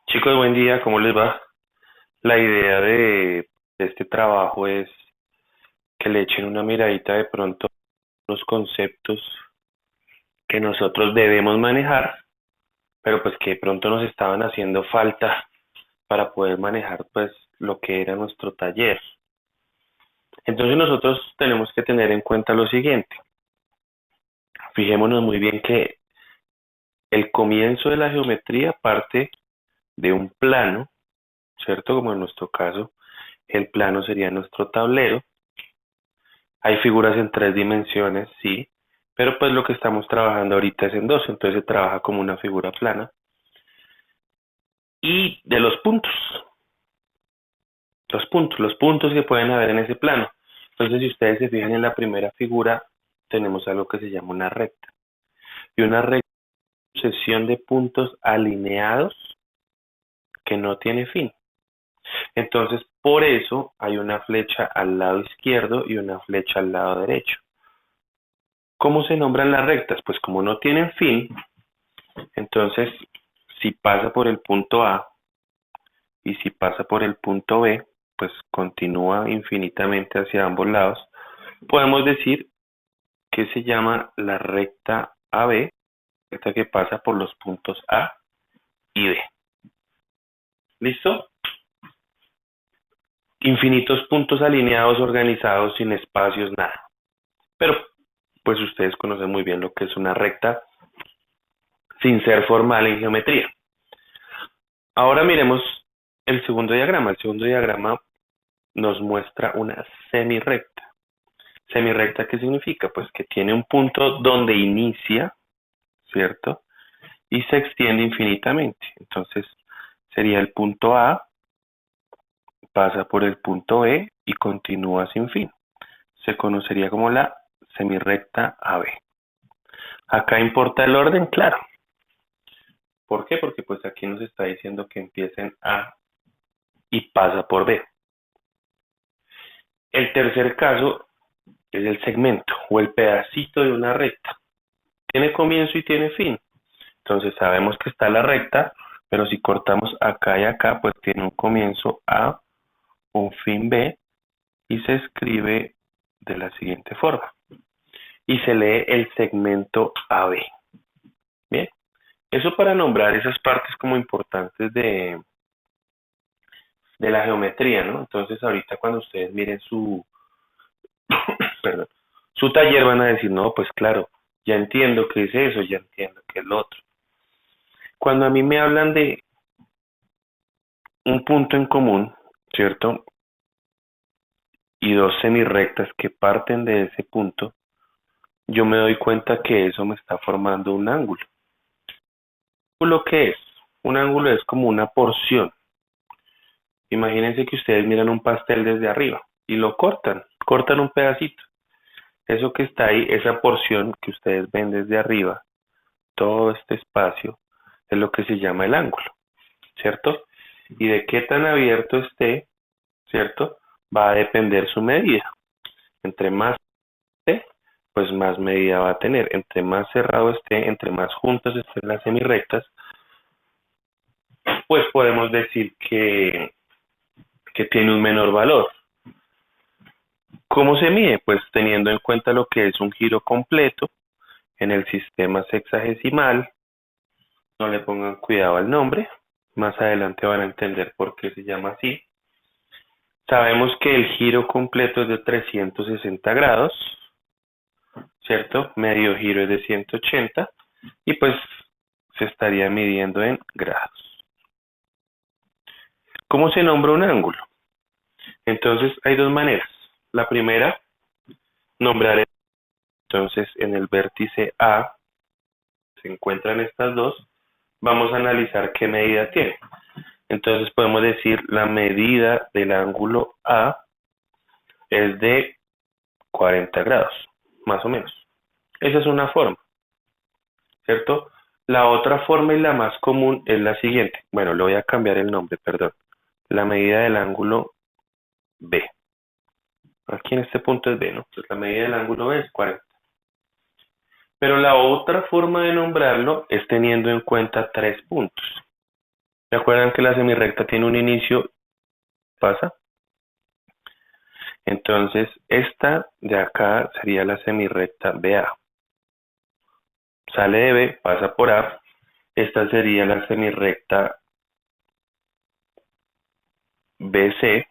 Chicos, buen día, ¿cómo les va? La idea de este trabajo es que le echen una miradita de pronto a los conceptos que nosotros debemos manejar, pero pues que de pronto nos estaban haciendo falta para poder manejar pues lo que era nuestro taller. Entonces nosotros tenemos que tener en cuenta lo siguiente. Fijémonos muy bien que el comienzo de la geometría parte de un plano, ¿cierto? Como en nuestro caso, el plano sería nuestro tablero. Hay figuras en tres dimensiones, sí, pero pues lo que estamos trabajando ahorita es en dos, entonces se trabaja como una figura plana. Y de los puntos que pueden haber en ese plano. Entonces, si ustedes se fijan en la primera figura, tenemos algo que se llama una recta. Y una recta es una sucesión de puntos alineados que no tiene fin. Entonces, por eso hay una flecha al lado izquierdo y una flecha al lado derecho. ¿Cómo se nombran las rectas? Pues como no tienen fin, entonces, si pasa por el punto A y si pasa por el punto B, pues continúa infinitamente hacia ambos lados. Podemos decir que se llama la recta AB, recta que pasa por los puntos A y B. ¿Listo? Infinitos puntos alineados, organizados, sin espacios, nada. Pero, pues ustedes conocen muy bien lo que es una recta sin ser formal en geometría. Ahora miremos el segundo diagrama. El segundo diagrama nos muestra una semirrecta. Semirrecta, ¿qué significa? Pues que tiene un punto donde inicia, ¿cierto? Y se extiende infinitamente. Entonces, sería el punto A, pasa por el punto B y continúa sin fin. Se conocería como la semirrecta AB. Acá importa el orden, claro. ¿Por qué? Porque pues aquí nos está diciendo que empieza en A y pasa por B. El tercer caso es el segmento o el pedacito de una recta. Tiene comienzo y tiene fin. Entonces sabemos que está la recta, pero si cortamos acá y acá, pues tiene un comienzo A, un fin B y se escribe de la siguiente forma. Y se lee el segmento AB. Bien, eso para nombrar esas partes como importantes de la geometría, ¿no? Entonces ahorita cuando ustedes miren perdón, su taller van a decir, no, pues claro, ya entiendo qué es eso, ya entiendo qué es lo otro. Cuando a mí me hablan de un punto en común, ¿cierto? Y dos semirrectas que parten de ese punto, yo me doy cuenta que eso me está formando un ángulo. ¿Un ángulo qué es? Un ángulo es como una porción. Imagínense que ustedes miran un pastel desde arriba y lo cortan un pedacito. Eso que está ahí, esa porción que ustedes ven desde arriba, todo este espacio, es lo que se llama el ángulo, ¿cierto? Y de qué tan abierto esté, ¿cierto? Va a depender su medida. Entre más esté, pues más medida va a tener. Entre más cerrado esté, entre más juntas estén las semirrectas, pues podemos decir que tiene un menor valor. ¿Cómo se mide? Pues teniendo en cuenta lo que es un giro completo en el sistema sexagesimal. No le pongan cuidado al nombre. Más adelante van a entender por qué se llama así. Sabemos que el giro completo es de 360 grados, ¿cierto? Medio giro es de 180 y pues se estaría midiendo en grados. ¿Cómo se nombra un ángulo? Entonces hay dos maneras. La primera, nombrar entonces en el vértice A se encuentran estas dos. Vamos a analizar qué medida tiene. Entonces podemos decir la medida del ángulo A es de 40 grados, más o menos. Esa es una forma, ¿cierto? La otra forma y la más común es la siguiente. Bueno, le voy a cambiar el nombre, perdón. La medida del ángulo B. Aquí en este punto es B, ¿no? Pues la medida del ángulo B es 40. Pero la otra forma de nombrarlo es teniendo en cuenta tres puntos. ¿Se acuerdan que la semirrecta tiene un inicio? ¿Pasa? Entonces, esta de acá sería la semirrecta BA. Sale de B, pasa por A. Esta sería la semirrecta BC.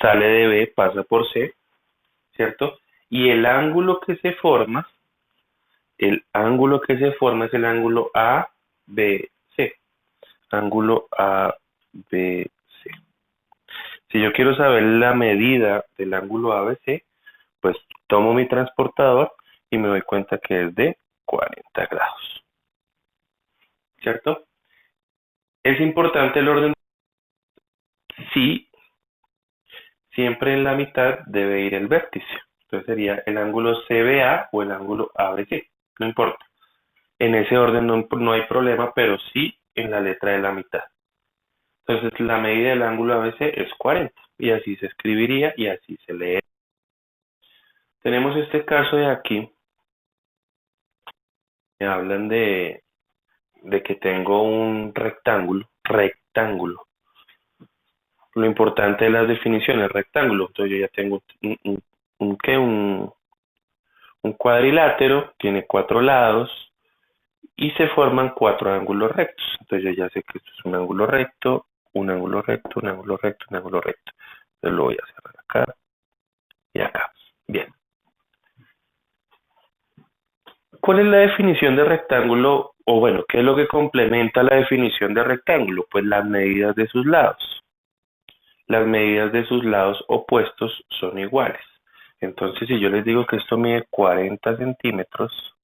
Sale de B, pasa por C, ¿cierto? Y el ángulo que se forma, es el ángulo ABC. Ángulo ABC. Si yo quiero saber la medida del ángulo ABC, pues tomo mi transportador y me doy cuenta que es de 40 grados, ¿cierto? Es importante el orden. Sí, siempre en la mitad debe ir el vértice. Entonces sería el ángulo CBA o el ángulo ABC, no importa. En ese orden no hay problema, pero sí en la letra de la mitad. Entonces la medida del ángulo ABC es 40 y así se escribiría y así se lee. Tenemos este caso de aquí, me hablan de que tengo un rectángulo. Lo importante de las definiciones, rectángulo. Entonces yo ya tengo ¿qué? Un cuadrilátero, tiene 4 lados y se forman 4 ángulos rectos. Entonces yo ya sé que esto es un ángulo recto, un ángulo recto, un ángulo recto, un ángulo recto. Entonces lo voy a cerrar acá y acá. Bien. ¿Cuál es la definición de rectángulo? O bueno, ¿qué es lo que complementa la definición de rectángulo? Pues las medidas de sus lados. Las medidas de sus lados opuestos son iguales. Entonces, si yo les digo que esto mide 40 centímetros,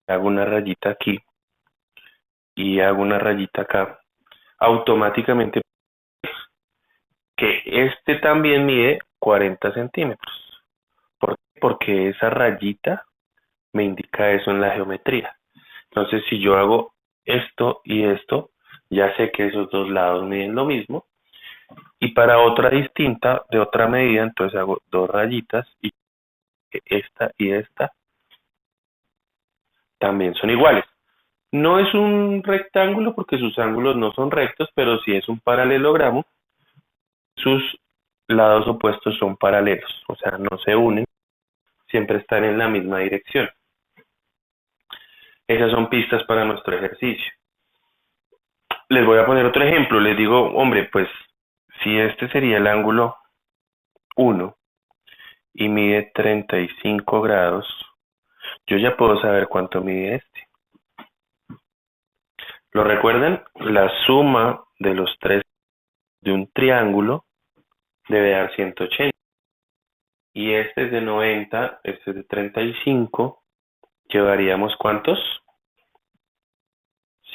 hago una rayita aquí y hago una rayita acá, automáticamente que este también mide 40 centímetros. ¿Por qué? Porque esa rayita me indica eso en la geometría. Entonces, si yo hago esto y esto, ya sé que esos dos lados miden lo mismo. Y para otra distinta, de otra medida, entonces hago dos rayitas y esta y esta también son iguales. No es un rectángulo porque sus ángulos no son rectos, pero sí es un paralelogramo. Sus lados opuestos son paralelos, o sea, no se unen, siempre están en la misma dirección. Esas son pistas para nuestro ejercicio. Les voy a poner otro ejemplo. Les digo, hombre, pues si este sería el ángulo 1 y mide 35 grados, yo ya puedo saber cuánto mide este. ¿Lo recuerdan? La suma de los tres de un triángulo debe dar 180. Y este es de 90, este es de 35. ¿Llevaríamos cuántos?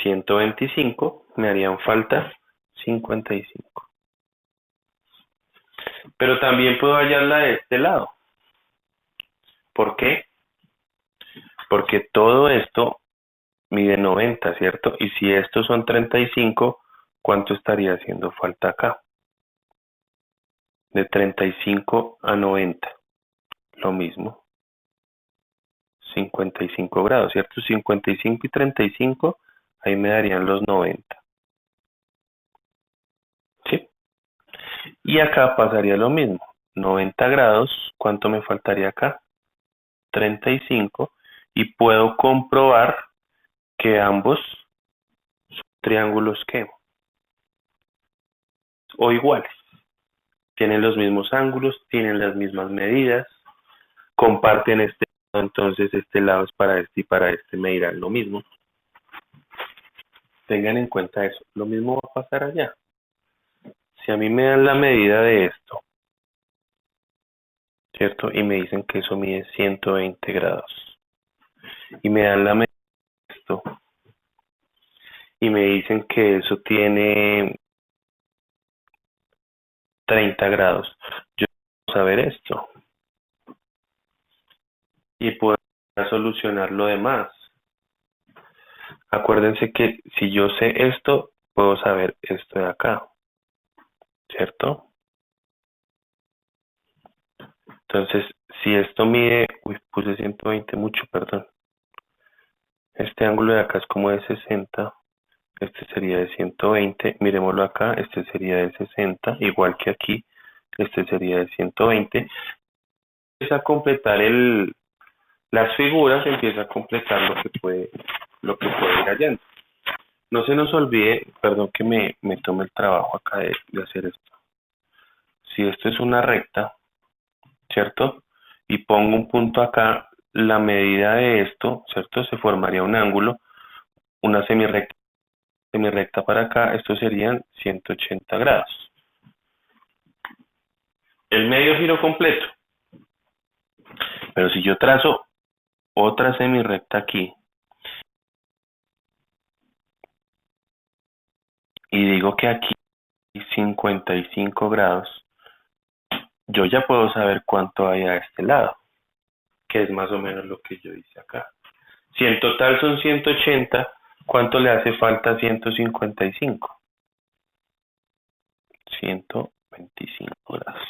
125. Me harían falta 55. Pero también puedo hallarla de este lado. ¿Por qué? Porque todo esto mide 90, ¿cierto? Y si estos son 35, ¿cuánto estaría haciendo falta acá? De 35 a 90. Lo mismo. 55 grados, ¿cierto? 55 y 35, ahí me darían los 90. ¿Sí? Y acá pasaría lo mismo. 90 grados, ¿cuánto me faltaría acá? 35. Y puedo comprobar que ambos son triángulos que o iguales. Tienen los mismos ángulos, tienen las mismas medidas, comparten este lado, entonces este lado es para este y para este me dirán lo mismo. Tengan en cuenta eso. Lo mismo va a pasar allá. Si a mí me dan la medida de esto, ¿cierto? Y me dicen que eso mide 120 grados. Y me dan la medida de esto y me dicen que eso tiene 30 grados. Yo puedo saber esto y puedo solucionar lo demás. Acuérdense que si yo sé esto, puedo saber esto de acá, ¿cierto? Entonces, si esto mide, puse 120 mucho, perdón. Este ángulo de acá es como de 60. este sería de 120, miremoslo acá, este sería de 60, igual que aquí, este sería de 120. Empieza a completar las figuras, empieza a completar lo que puede ir hallando. No se nos olvide, perdón que me tome el trabajo acá de hacer esto. Si esto es una recta, ¿cierto? Y pongo un punto acá, la medida de esto, ¿cierto? Se formaría un ángulo, una semirrecta para acá, esto serían 180 grados. El medio giro completo. Pero si yo trazo otra semirrecta aquí y digo que aquí 55 grados, yo ya puedo saber cuánto hay a este lado, que es más o menos lo que yo hice acá. Si en total son 180, ¿cuánto le hace falta a 155? 125 grados.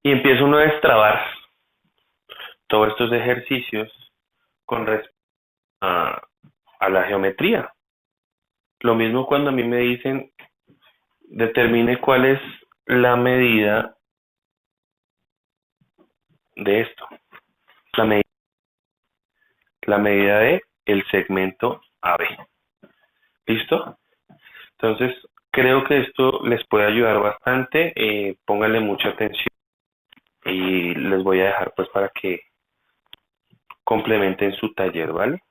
Y empieza uno a destrabar todos estos ejercicios con respecto a la geometría. Lo mismo cuando a mí me dicen, determine cuál es la medida de esto, la, me la medida de el segmento AB. ¿Listo? Entonces, creo que esto les puede ayudar bastante. Pónganle mucha atención y les voy a dejar pues para que complementen su taller, ¿vale?